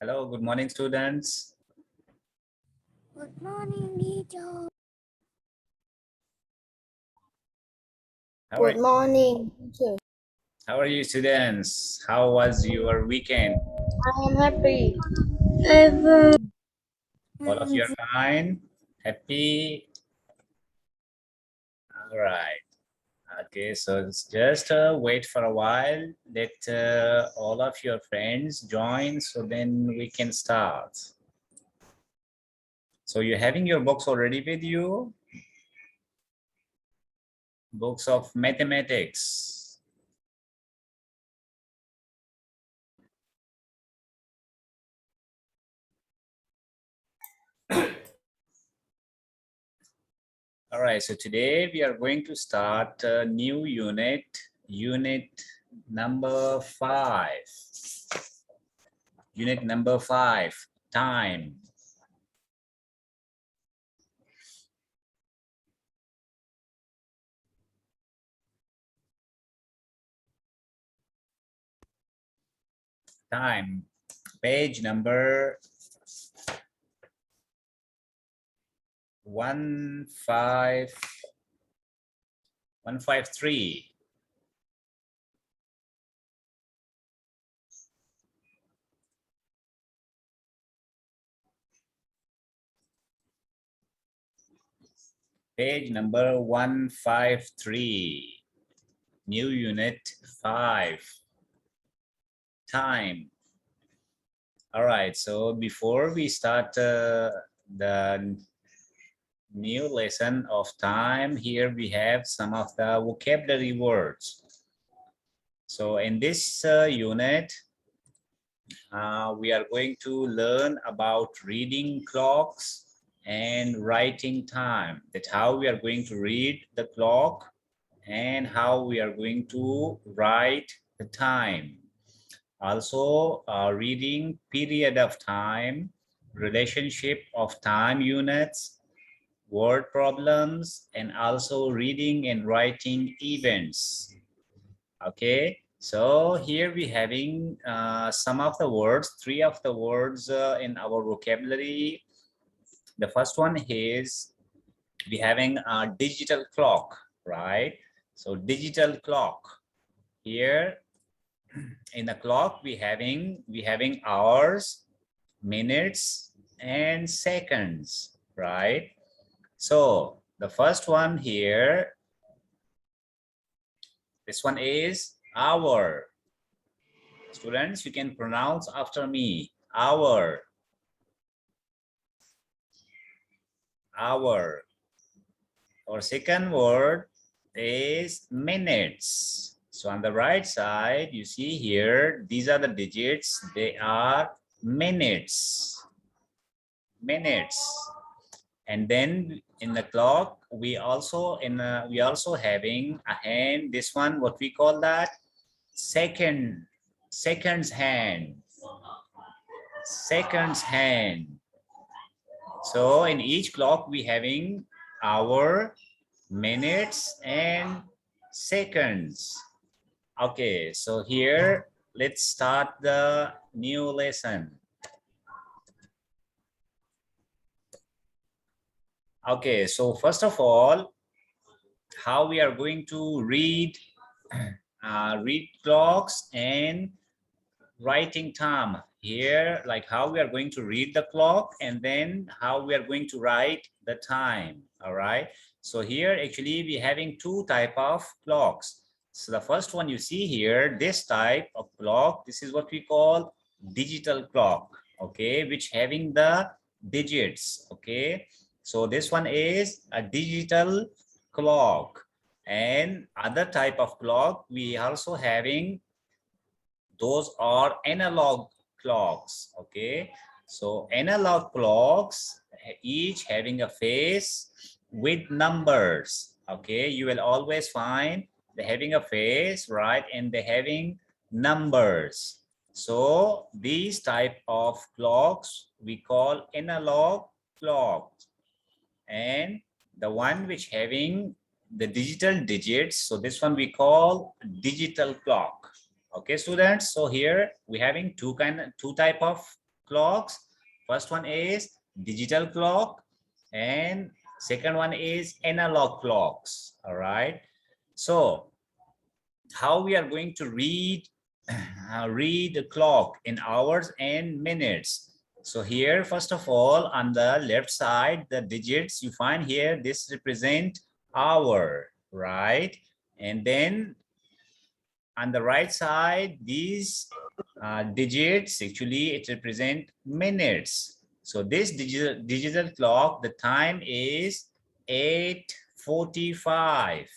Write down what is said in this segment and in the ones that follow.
Hello, good morning, students. Good morning, teacher. How Good morning, teacher. are you, students? How was your weekend? I am happy. Ever. All of you are fine? Happy? All right. Okay, so it's just wait for a while. Let all of your friends join so then we can start. So you're having your books already with you? Books of mathematics. All right, so today we are going to start a new unit, unit number 5. Unit number 5, time. Time, page number 153. Page number 153. New unit 5. Time. All right, so before we start the new lesson of time, here we have some of the vocabulary words. So in this unit, we are going to learn about reading clocks and writing time. That's how we are going to read the clock and how we are going to write the time. Also, reading period of time, relationship of time units, word problems, and also reading and writing events. Okay, so here we having some of the words, 3 of the words in our vocabulary. The first one is we having a digital clock, right? So digital clock. Here in the clock we having hours, minutes, and seconds, right? So the first one here, this one is hour. Students, you can pronounce after me. Hour. Hour. Our second word is minutes. So on the right side, you see here, these are the digits. They are minutes. Minutes. And then in the clock, we also having a hand. This one, what we call that? Seconds hand. Seconds hand. So in each clock we having hour, minutes, and seconds. Okay, so here let's start the new lesson. Okay, so first of all, how we are going to read read clocks and writing time. Here, like how we are going to read the clock and then how we are going to write the time. All right, so here actually we having 2 type of clocks. So the first one you see here, this type of clock, this is what we call digital clock, okay, which having the digits. Okay, so this one is a digital clock. And other type of clock we also having, those are analog clocks. Okay, so analog clocks each having a face with numbers. Okay, you will always find they having a face, right, and they having numbers. So these type of clocks we call analog clocks. And the one which having the digital digits, so this one we call digital clock. Okay, students, so here we having two type of clocks. First one is digital clock and second one is analog clocks. All right. So how we are going to read the clock in hours and minutes. So here, first of all, on the left side, the digits you find here, this represent hour, right? And then on the right side, these digits, actually, it represent minutes. So this digital clock, the time is 8:45.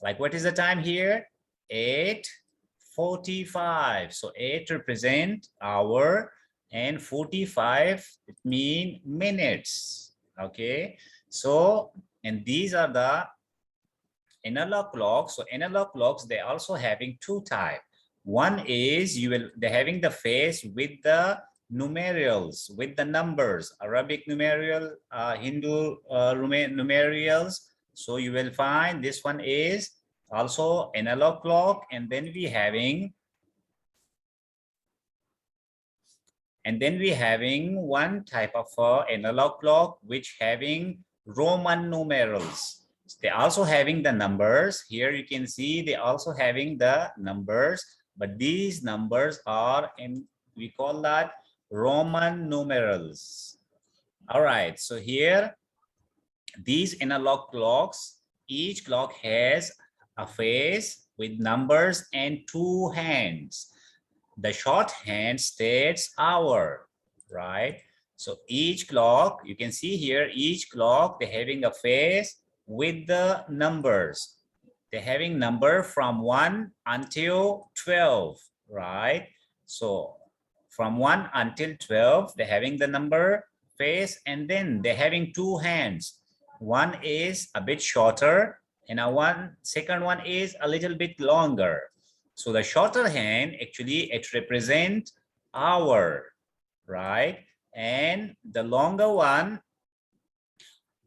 Like, what is the time here? 8:45. So 8 represent hour and 45 it mean minutes. Okay. So, and these are the analog clocks. So analog clocks, they're also having two types. One is they're having the face with the numerals, with the numbers, Arabic numeral, Hindu numerals. So you will find this one is also analog clock, and then we having one type of analog clock which having Roman numerals. They also having the numbers. Here you can see they also having the numbers, but these numbers are we call that Roman numerals. All right, so here these analog clocks, each clock has a face with numbers and two hands. The short hand states hour, right? So each clock, you can see here, each clock, they're having a face with the numbers. They're having number from 1 until 12, right? So from 1 until 12, they're having the number face, and then they're having two hands. One is a bit shorter and second one is a little bit longer. So the shorter hand, actually, it represents hour, right? And the longer one,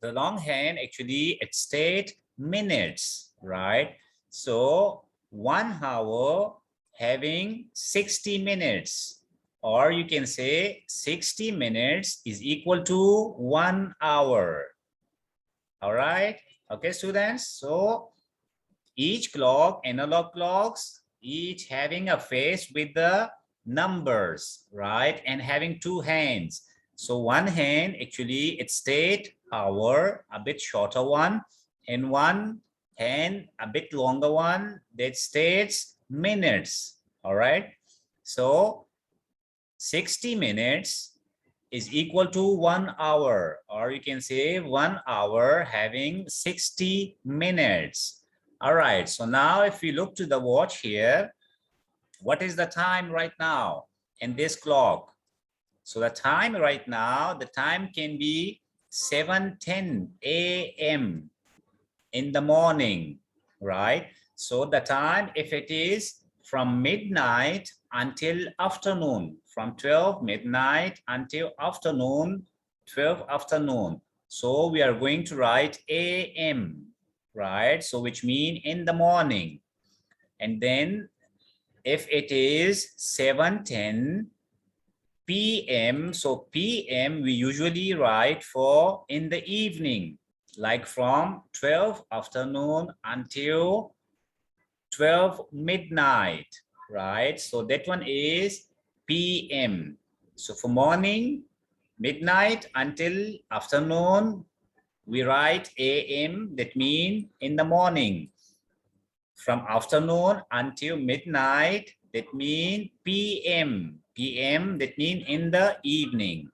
the long hand, actually, it states minutes, right? So 1 hour having 60 minutes, or you can say 60 minutes is equal to 1 hour. All right. Okay, students. So each clock, analog clocks, each having a face with the numbers, right? And having two hands. So one hand, actually, it states hour, a bit shorter one, and one hand, a bit longer one, that states minutes. All right. So 60 minutes is equal to 1 hour, or you can say 1 hour having 60 minutes. All right, so now if we look to the watch here, what is the time right now in this clock? So the time right now, the time can be 7:10 a.m. in the morning, right? So the time, if it is from midnight until afternoon, from 12 midnight until afternoon, 12 afternoon. So we are going to write a.m., right? So which mean in the morning. And then if it is 7:10 p.m., so p.m. we usually write for in the evening, like from 12 afternoon until 12 midnight, right? So that one is p.m. So for morning, midnight until afternoon, we write a.m. that means in the morning. From afternoon until midnight, that means p.m. p.m. that means in the evening.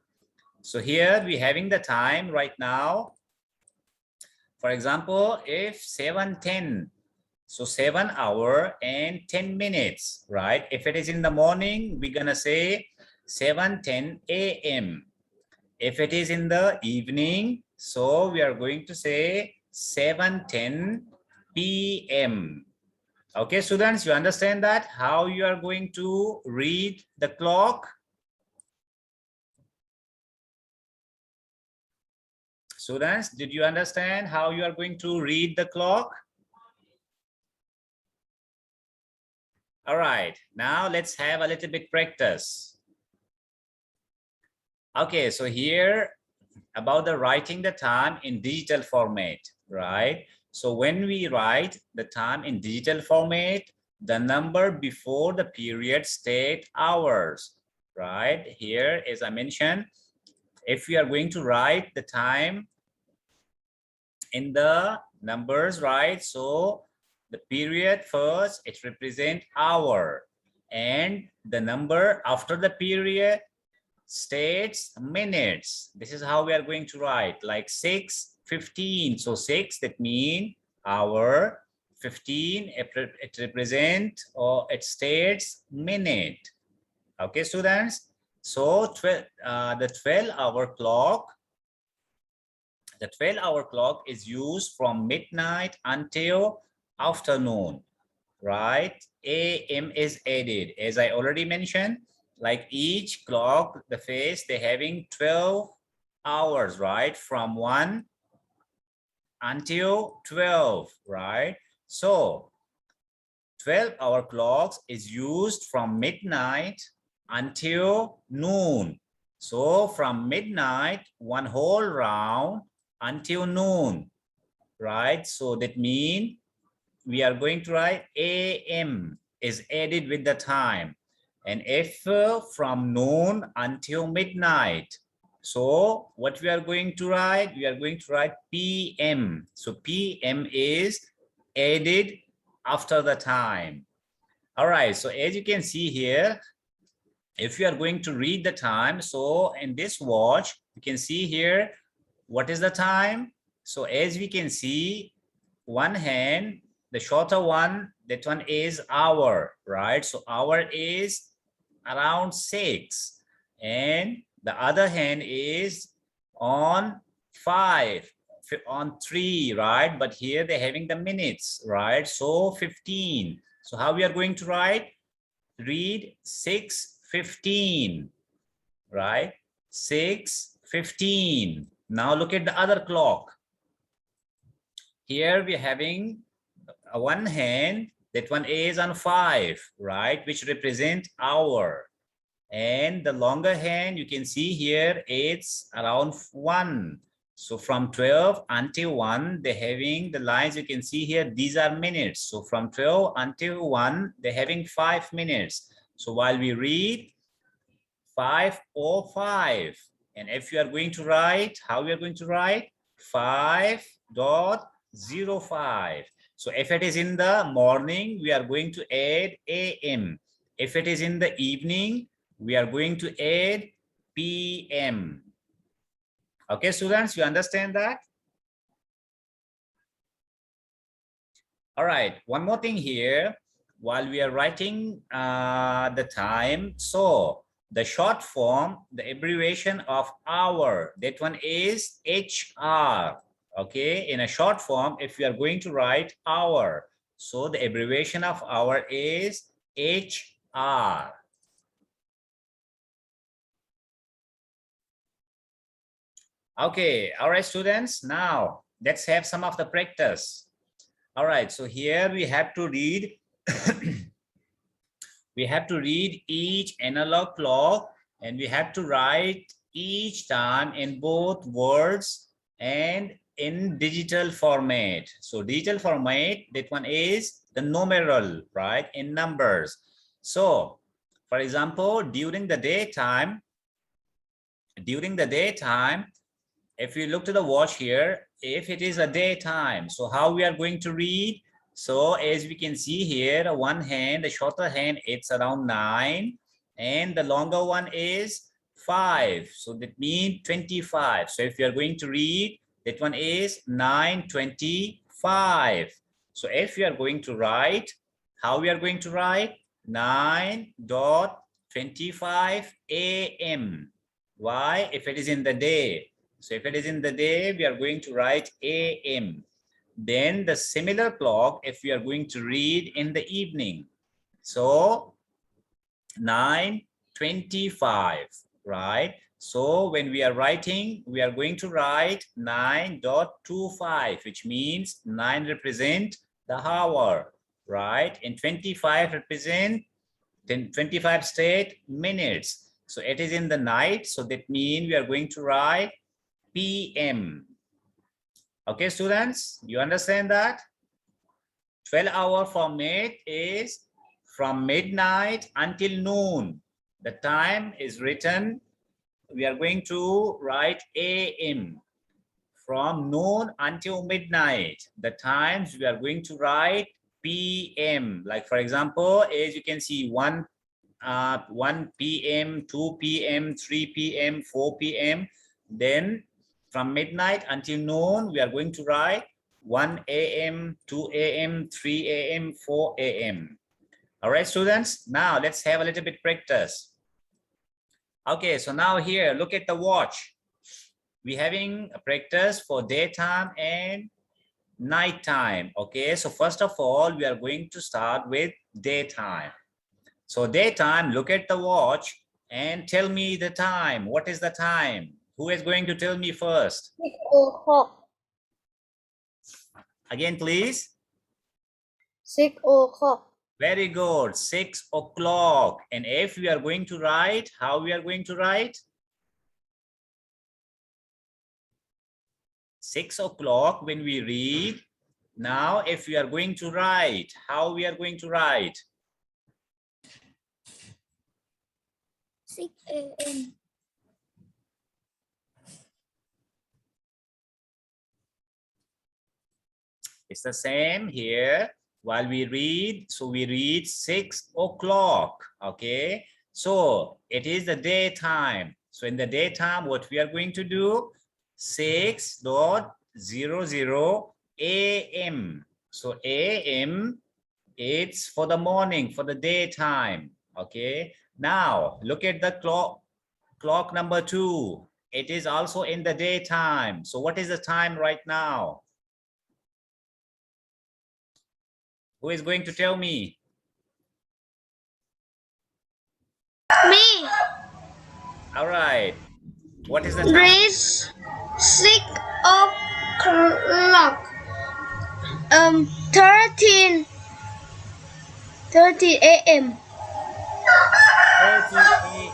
So here we having the time right now. For example, if 7:10, so 7 hours and 10 minutes, right? If it is in the morning, we're gonna say 7:10 a.m. If it is in the evening, so we are going to say 7:10 p.m. Okay, students, you understand that? How you are going to read the clock? Students, did you understand how you are going to read the clock? All right, now let's have a little bit practice. Okay, so here about the writing the time in digital format, right? So when we write the time in digital format, the number before the period state hours, right? Here, as I mentioned, if we are going to write the time in the numbers, right? So the period first, it represents hour, and the number after the period states minutes. This is how we are going to write, like 6:15. So 6, that means hour. 15, it represent or it states minute. Okay, students. So the 12-hour clock, the 12-hour clock is used from midnight until afternoon, right? AM is added, as I already mentioned, like each clock, the phase, they're having 12 hours, right? From 1 until 12, right? So 12-hour clocks is used from midnight until noon. So from midnight, one whole round until noon, right? So that means we are going to write AM is added with the time. And if from noon until midnight, so what we are going to write? We are going to write PM. So PM is added after the time. All right, so as you can see here, if you are going to read the time, so in this watch, you can see here, what is the time? So as we can see, one hand, the shorter one, that one is hour, right? So hour is around 6, and the other hand is on 5, on 3, right? But here they're having the minutes, right? So 15. So how we are going to write? Read 6:15, right? 6:15. Now look at the other clock. Here we're having one hand, that one is on 5, right? Which represent hour. And the longer hand, you can see here, it's around 1. So from 12 until 1, they're having the lines you can see here, these are minutes. So from 12 until 1, they're having 5 minutes. So while we read 5:05, and if you are going to write, how we are going to write? 5:05. So if it is in the morning, we are going to add AM. If it is in the evening, we are going to add PM. Okay, students, you understand that? All right, one more thing here. While we are writing the time, so the short form, the abbreviation of hour, that one is HR. Okay, in a short form, if we are going to write hour, so the abbreviation of hour is HR. Okay, all right, students, now let's have some of the practice. All right, so here we have to read we have to read each analog clock, and we have to write each time in both words and in digital format. So digital format, that one is the numeral, right, in numbers. So for example, during the daytime, if you look to the watch here, if it is a daytime, so how we are going to read? So as we can see here, one hand, the shorter hand, it's around 9, and the longer one is 5. So that means 25. So if you are going to read, that one is 9:25. So if you are going to write, how we are going to write? 9:25 AM. Why? If it is in the day. So if it is in the day, we are going to write AM. Then the similar clock, if we are going to read in the evening. So 9:25, right? So when we are writing, we are going to write 9:25, which means 9 represent the hour, right? And 25 represent 25 state minutes. So it is in the night. So that means we are going to write PM. Okay, students, you understand that? 12 hours from it is from midnight until noon. The time is written. We are going to write AM. From noon until midnight. The times we are going to write PM. Like for example, as you can see, 1 p.m., 2 p.m., 3 p.m., 4 p.m. Then from midnight until noon, we are going to write 1 a.m., 2 a.m., 3 a.m., 4 a.m. All right, students, now let's have a little bit practice. Okay, so now here, look at the watch. We're having a practice for daytime and nighttime. Okay, so first of all, we are going to start with daytime. So daytime, look at the watch and tell me the time. What is the time? Who is going to tell me first? 6 o'clock. Again, please. 6 o'clock. Very good. 6 o'clock. And if we are going to write, how we are going to write? 6 o'clock when we read. Now, if we are going to write, how we are going to write? 6 a.m. It's the same here. While we read, so we read 6 o'clock. Okay, so it is the daytime. So in the daytime, what we are going to do? 6:00 a.m. So a.m. it's for the morning, for the daytime. Okay, now look at the clock number 2. It is also in the daytime. So what is the time right now? Who is going to tell me? Me. All right. What is the time? Race 6 o'clock. 13 a.m. 30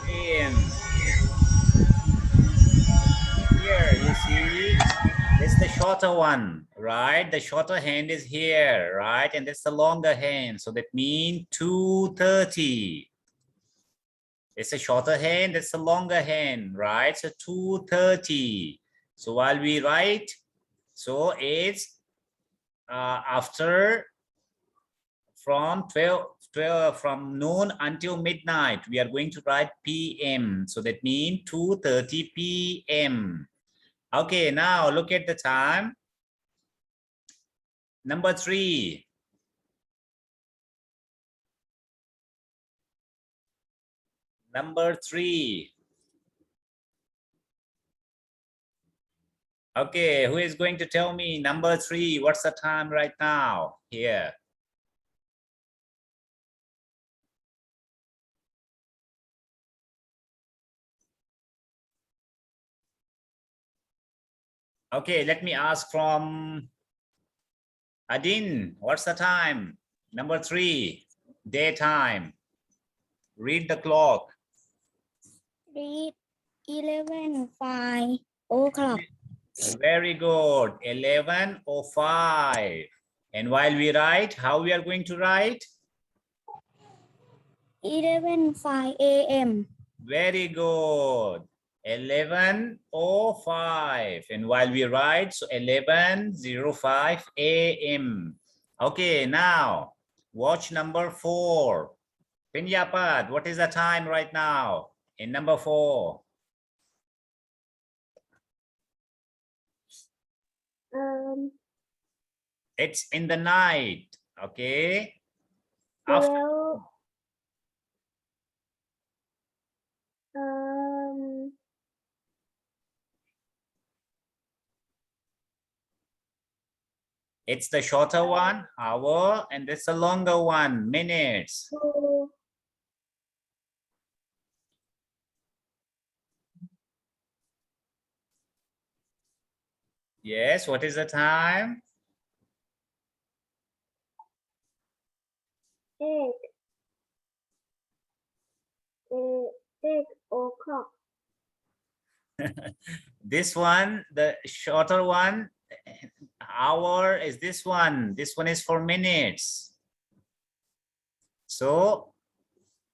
a.m. Here, you see, this is the shorter one, right? The shorter hand is here, right? And that's the longer hand. So that means 2:30. It's a shorter hand, that's a longer hand, right? So 2:30. So while we write, so it's after from 12 from noon until midnight, we are going to write PM. So that means 2:30 PM. Okay, now look at the time. Number 3. Number 3. Okay, who is going to tell me number 3? What's the time right now? Here. Okay, let me ask from Adin. What's the time? Number 3, daytime. Read the clock. Read 11:05 o'clock. Very good. 11:05. And while we write, how we are going to write? 11:05 a.m. Very good. 11:05. And while we write, so 11:05 a.m. Okay, now watch number 4. Pinyapat, what is the time right now in number 4? It's in the night. Okay. After, Well, it's the shorter one, hour, and it's the longer one, minutes. Yes, what is the time? 8 o'clock. This one, the shorter one, hour is this one. This one is for minutes. So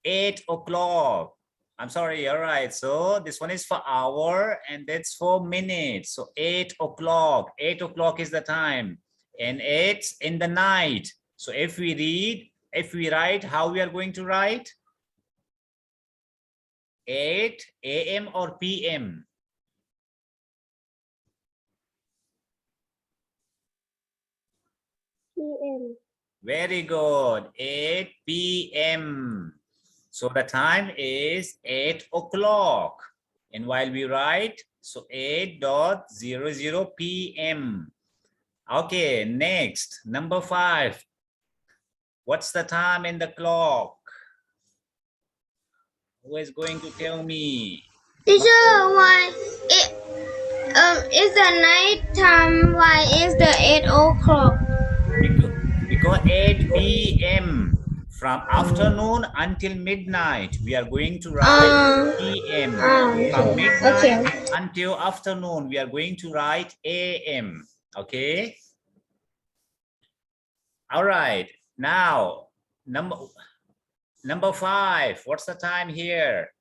8 o'clock. I'm sorry, all right. So this one is for hour and that's for minutes. So 8 o'clock. 8 o'clock is the time. And it's in the night. So if we write, how we are going to write? 8 a.m. or p.m.? PM. Very good. 8 p.m. So the time is 8 o'clock. And while we write, so 8:00 p.m. Okay, next, number 5. What's the time in the clock? Who is going to tell me? Teacher, why is the night time? Why is the 8 o'clock? Because 8 p.m. from afternoon until midnight, we are going to write p.m. From midnight until afternoon, we are going to write a.m. Okay. All right. Now, number 5. What's the time here?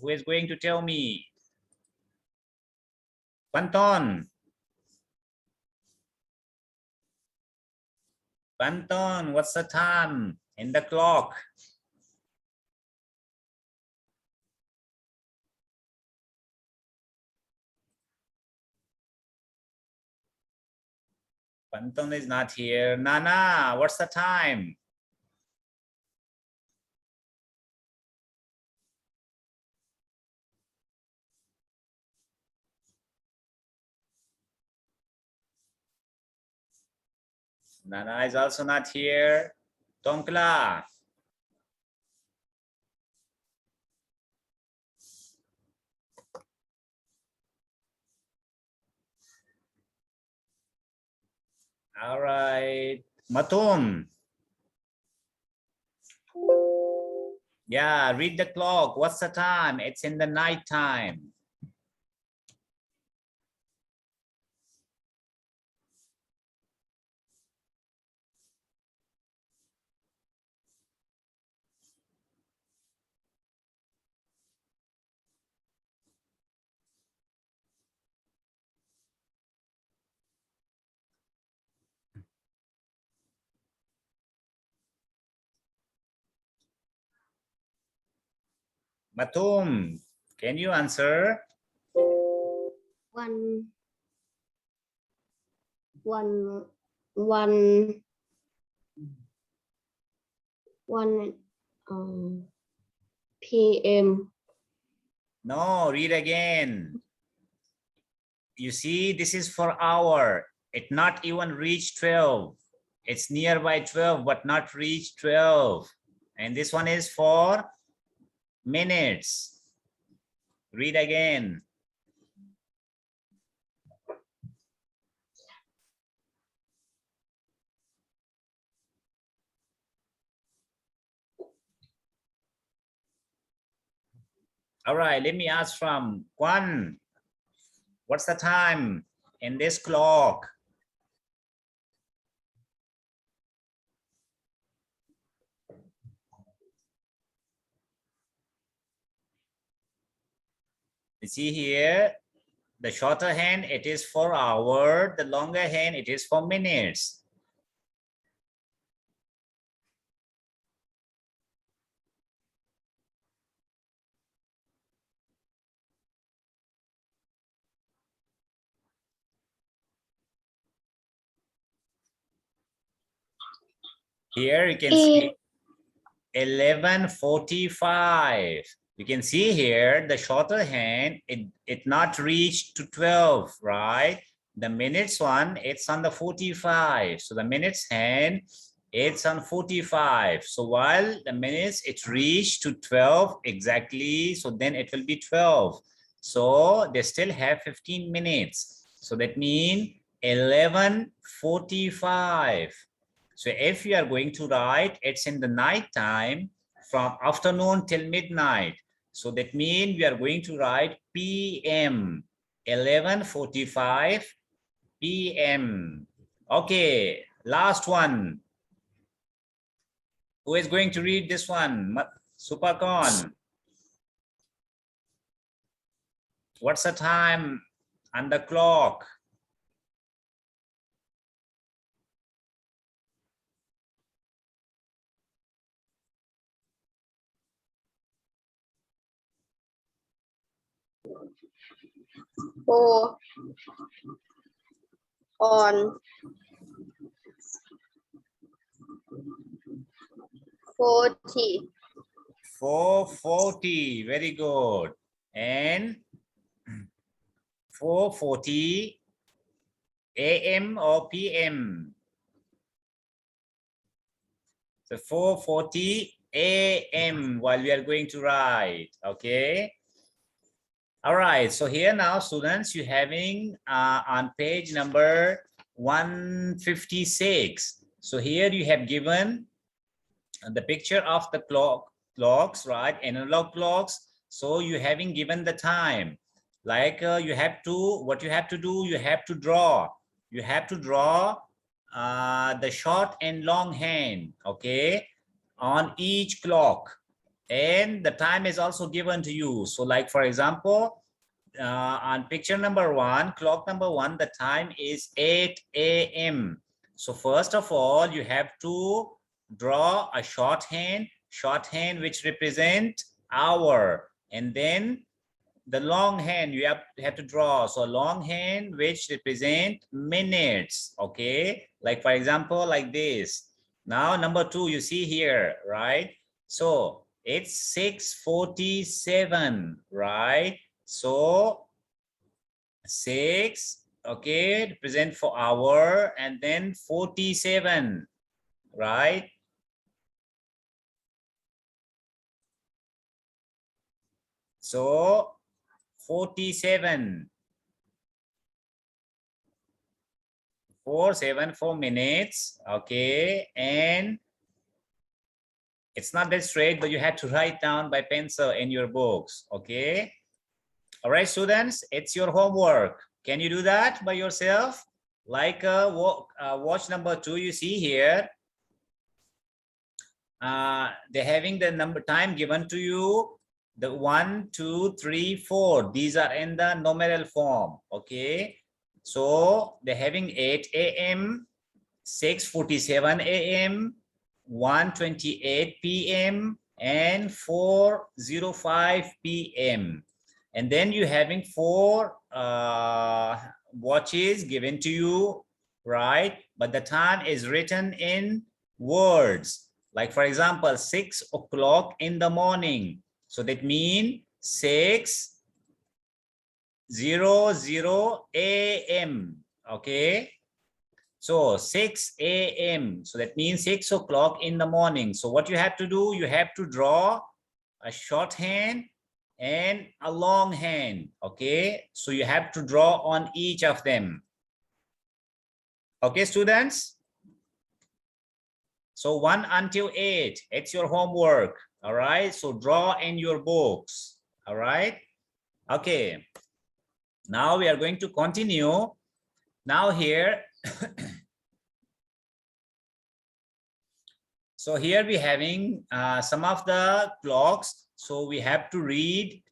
Who is going to tell me? Panton. Panton, what's the time in the clock? Panton is not here. Nana, what's the time? Nana is also not here. Tongkla. All right. Matum. Yeah, read the clock. What's the time? It's in the night time. Matum, can you answer? One PM. No, read again. You see, this is for hour. It not even reached 12. It's nearby 12, but not reached 12. And this one is for minutes. Read again. All right, let me ask from Kwan. What's the time in this clock? You see here, the shorter hand, it is for hour. The longer hand, it is for minutes. Here you can see 11:45. You can see here the shorter hand, it not reached to 12, right? The minutes one, it's on the 45. So the minutes hand, it's on 45. So while the minutes it reached to 12 exactly, so then it will be 12. So they still have 15 minutes. So that means 11:45. So if you are going to write, it's in the night time from afternoon till midnight. So that means we are going to write PM, 11:45 PM. Okay, last one. Who is going to read this one? Supercon. What's the time on the clock? Four on 40. 4:40. Very good. And 4:40 AM or PM? So 4:40 AM while we are going to write. Okay. All right. So here now, students, you're having on page number 156. So here you have given the picture of the clocks, right? Analog clocks. So you having given the time. Like you have to, what you have to do, you have to draw. You have to draw the short and long hand, okay, on each clock. And the time is also given to you. So like, for example, on picture number 1, clock number 1, the time is 8 AM. So first of all, you have to draw a shorthand which represent hour, and then the long hand you have to draw. So long hand which represent minutes, okay, like for example like this. Now number 2, you see here, right? So it's 6:47, right? So 6, okay, represent for hour, and then 47, right? So 47, 4 minutes, okay, and it's not that straight, but you have to write down by pencil in your books, okay? All right, students, it's your homework. Can you do that by yourself? Like watch number 2, you see here, they're having the number time given to you, the 1, 2, 3, 4. These are in the numeral form, okay? So they're having 8 AM, 6:47 AM, 1:28 PM, and 4:05 PM. And then you're having 4 watches given to you, right? But the time is written in words. Like for example, 6 o'clock in the morning. So that means 6:00 AM, okay? So 6 AM. So that means 6 o'clock in the morning. So what you have to do, you have to draw a shorthand and a long hand, okay? So you have to draw on each of them. Okay, students? So 1 until 8, it's your homework, all right? So draw in your books, all right? Okay, now we are going to continue. Now here, so here we having some of the clocks. So we have to read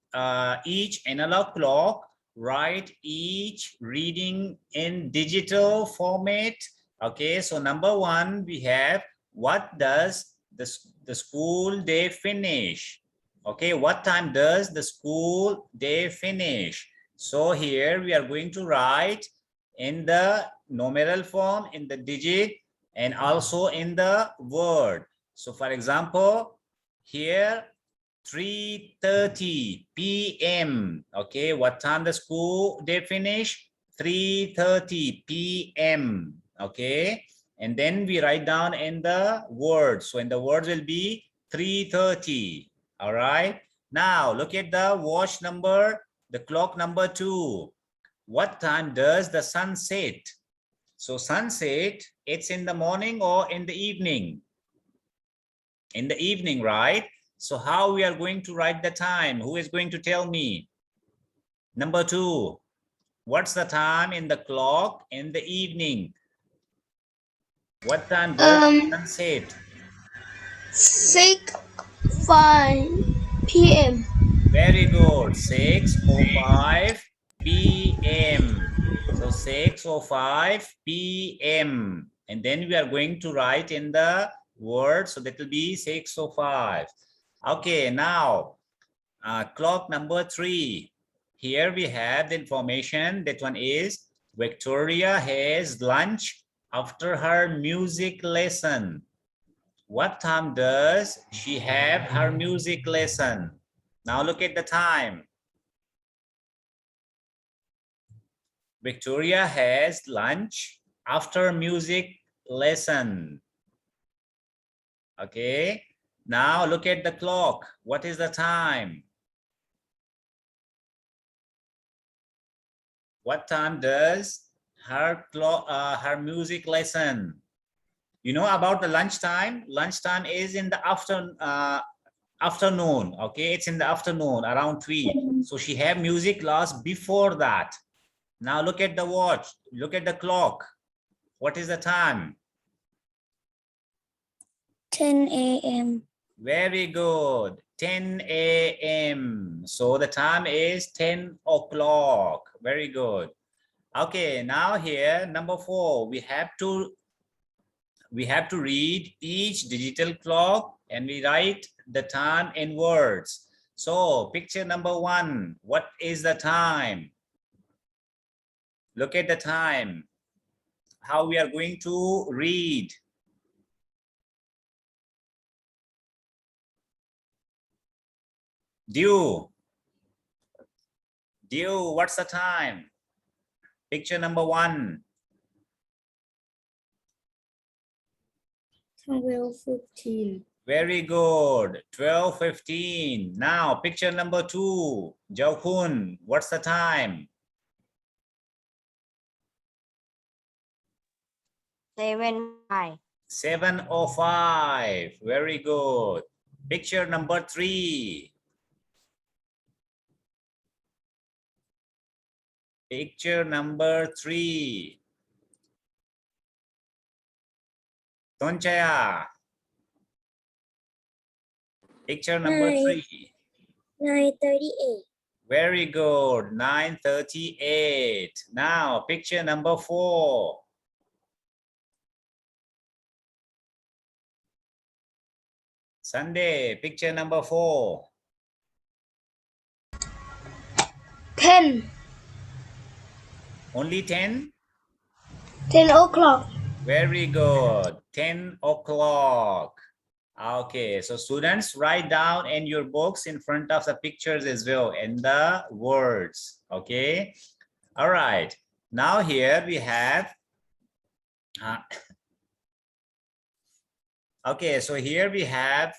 each analog clock, write each reading in digital format. Okay, so number 1, we have, what does the school day finish? Okay, what time does the school day finish? So here we are going to write in the numeral form, in the digit, and also in the word. So for example, here 3:30 PM. Okay, what time the school day finish? 3:30 PM. Okay, and then we write down in the words. So in the words will be 3:30. All right, now look at the watch number, the clock number 2. What time does the sun set? So sunset, it's in the morning or in the evening? In the evening, right? So how we are going to write the time? Who is going to tell me? Number 2, what's the time in the clock in the evening? What time does sunset? 6:05 p.m. Very good. 6:05 p.m. So 6:05 p.m. And then we are going to write in the word. So that will be 6:05. Okay, now clock number 3. Here we have the information. That one is Victoria has lunch after her music lesson. What time does she have her music lesson? Now look at the time. Victoria has lunch after music lesson. Okay. Now look at the clock. What is the time? What time does her music lesson? You know about the lunchtime? Lunchtime is in the afternoon. Okay, it's in the afternoon around 3. So she have music class before that. Now look at the watch. Look at the clock. What is the time? 10 a.m. Very good. 10 a.m. So the time is 10 o'clock. Very good. Okay, now here, number 4, we have to read each digital clock and we write the time in words. So picture number 1, what is the time? Look at the time. How we are going to read. Dew, what's the time? Picture number 1. 12:15. Very good. 12:15. Now, picture number 2. Jaokun, what's the time? 7:05. 7:05. Very good. Picture number 3. Picture number 3. Tonchaya. Picture number 3. 9:38. Very good. 9:38. Now, picture number 4. Sunday, picture number 4. 10. Only 10? 10 o'clock. Very good. 10 o'clock. Okay, so students, write down in your books in front of the pictures as well and the words. Okay. All right. Now here we have okay, so here we have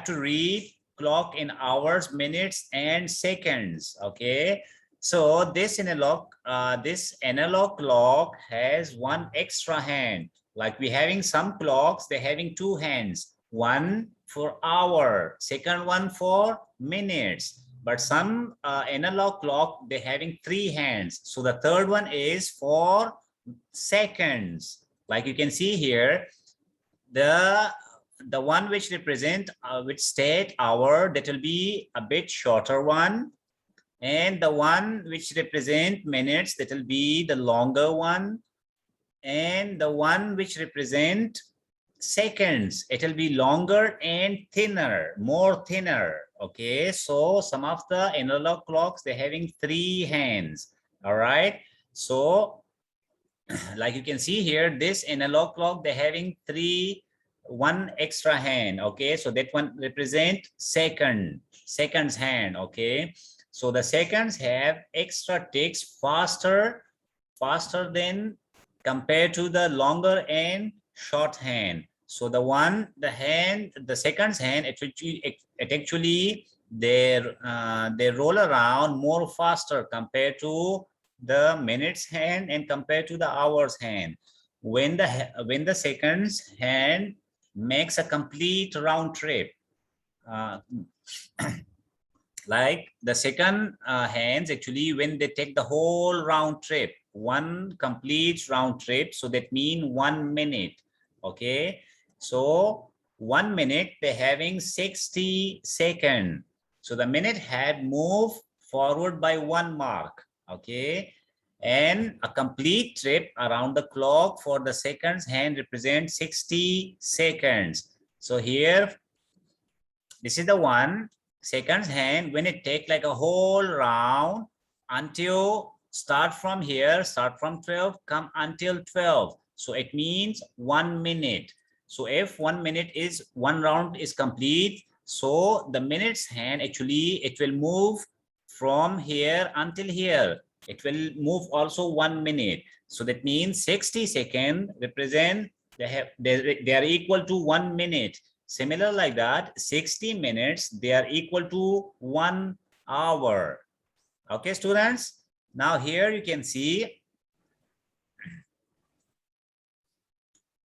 to read clock in hours, minutes, and seconds. Okay, so this analog clock has one extra hand. Like we having some clocks, they're having 2 hands. One for hour, second one for minutes. But some analog clock, they're having 3 hands. So the third one is for seconds. Like you can see here, the one which represent which state hour, that will be a bit shorter one, and the one which represent minutes, that will be the longer one, and the one which represent seconds, it will be longer and thinner, more thinner. Okay, so some of the analog clocks, they're having 3 hands. All right, so like you can see here, this analog clock, they're having 1 extra hand. Okay, so that one represent seconds hand. Okay, so the seconds have extra ticks faster than compared to the longer and short hand. So the seconds hand, it actually they roll around more faster compared to the minutes hand and compared to the hours hand. When the seconds hand makes a complete round trip, like the second hands, actually, when they take the whole round trip, one complete round trip, so that means 1 minute. Okay, so 1 minute they're having 60 seconds. So the minute had moved forward by 1 mark. Okay, and a complete trip around the clock for the seconds hand represents 60 seconds. So here, this is the 1 seconds hand when it take like a whole round until start from here, start from 12, come until 12. So it means 1 minute. So if 1 minute is 1 round is complete, so the minutes hand actually it will move from here until here. It will move also 1 minute. So that means 60 seconds represent they are equal to 1 minute. Similar like that, 60 minutes, they are equal to 1 hour. Okay, students? Now here you can see,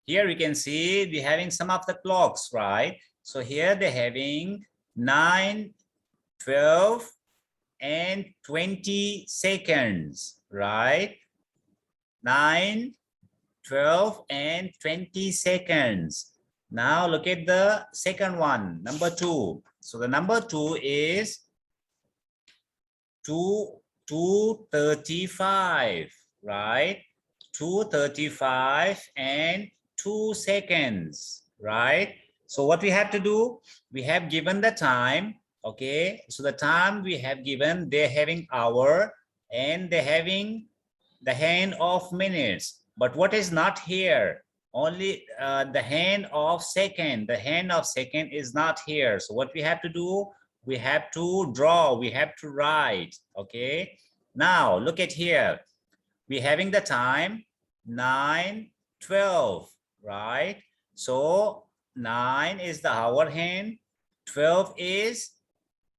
we're having some of the clocks, right? So here they're having 9, 12, and 20 seconds, right? 9, 12, and 20 seconds. Now look at the second one, number 2. So the number 2 is 2:35, right? 2:35 and 2 seconds, right? So what we have to do, we have given the time, okay? So the time we have given, they're having hour and they're having the hand of minutes. But what is not here? Only the hand of second. The hand of second is not here. So what we have to do, we have to draw, we have to write. Okay, now look at here, we're having the time 9:12, right? So 9 is the hour hand, 12 is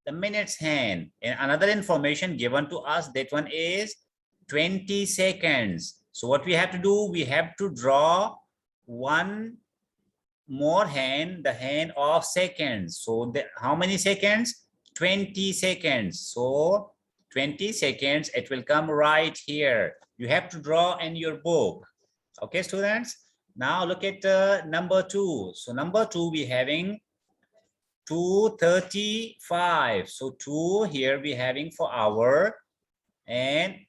the minutes hand, and another information given to us, that one is 20 seconds. So what we have to do, we have to draw one more hand, the hand of seconds. So how many seconds? 20 seconds. So 20 seconds, it will come right here. You have to draw in your book. Okay, students? Now look at number 2. So number 2, we're having 2:35. So 2 here we're having for hour, and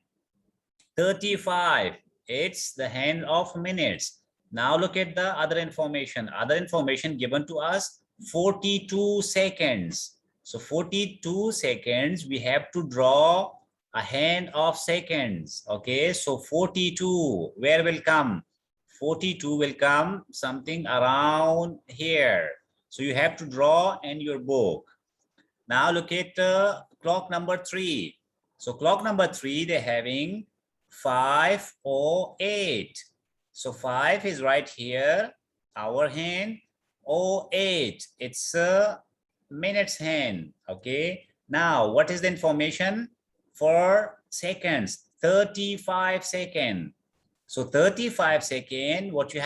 35, it's the hand of minutes. Now look at the other information. Other information given to us, 42 seconds. So 42 seconds, we have to draw a hand of seconds. Okay, so 42, where will come? 42 will come something around here. So you have to draw in your book. Now look at clock number 3. So clock number 3, they're having 5:08. So 5 is right here, hour hand. 08, it's a minutes hand. Okay, now what is the information for seconds? 35 seconds. So 35 seconds, what you have